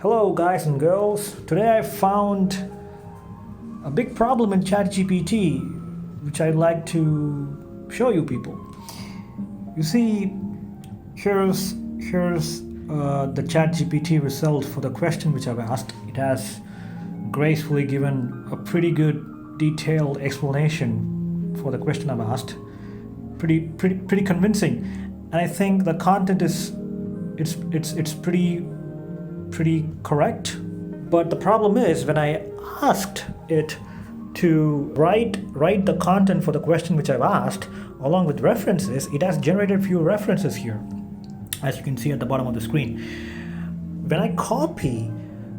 Hello guys and girls. Today I found a big problem in ChatGPT which I'd like to show you people. You see, here's the ChatGPT result for the question which I've asked. It has gracefully given a pretty good detailed explanation for the question I've asked. Pretty convincing, and I think the content is it's pretty correct. But the problem is, when I asked it to write the content for the question which I've asked along with references, it has generated few references here, as you can see at the bottom of the screen. When I copy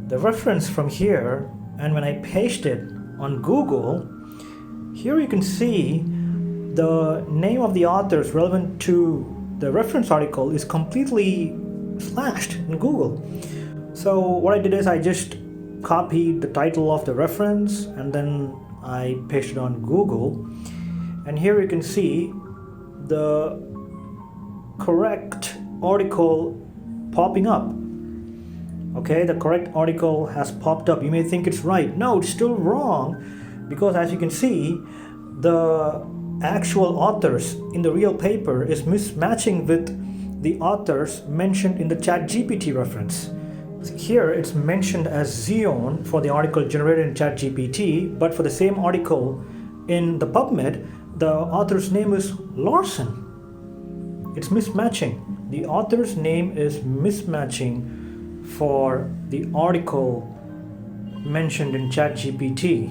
the reference from here and when I paste it on Google, here you can see the name of the authors relevant to the reference article is completely slashed in Google. So what I did is I just copied the title of the reference and then I pasted on Google, and here you can see the correct article popping up. Okay, the correct article has popped up. You may think it's right. No, it's still wrong, because as you can see, the actual authors in the real paper is mismatching with the authors mentioned in the ChatGPT reference. Here it's mentioned as Xeon for the article generated in ChatGPT, but for the same article in the PubMed, the author's name is Larson. It's mismatching. The author's name is mismatching for the article mentioned in ChatGPT.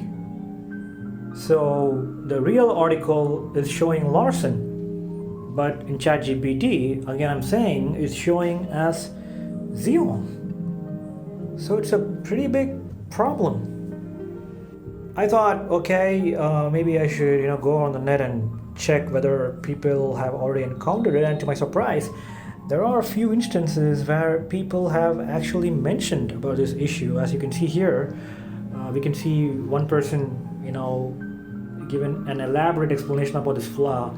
So the real article is showing Larson, but in ChatGPT, again I'm saying, is showing as Xeon. So it's a pretty big problem. I thought, okay, maybe I should go on the net and check whether people have already encountered it, and to my surprise, there are a few instances where people have actually mentioned about this issue. As you can see here, we can see one person given an elaborate explanation about this flaw,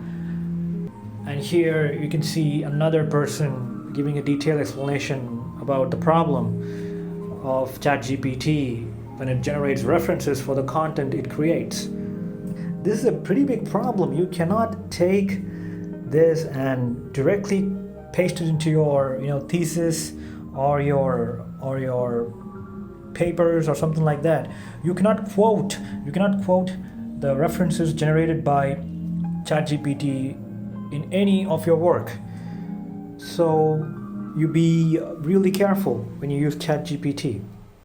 and here you can see another person giving a detailed explanation about the problem of ChatGPT when it generates references for the content it creates. This is a pretty big problem. You cannot take this and directly paste it into your thesis or your papers or something like that. You cannot quote the references generated by ChatGPT in any of your work. So you be really careful when you use ChatGPT.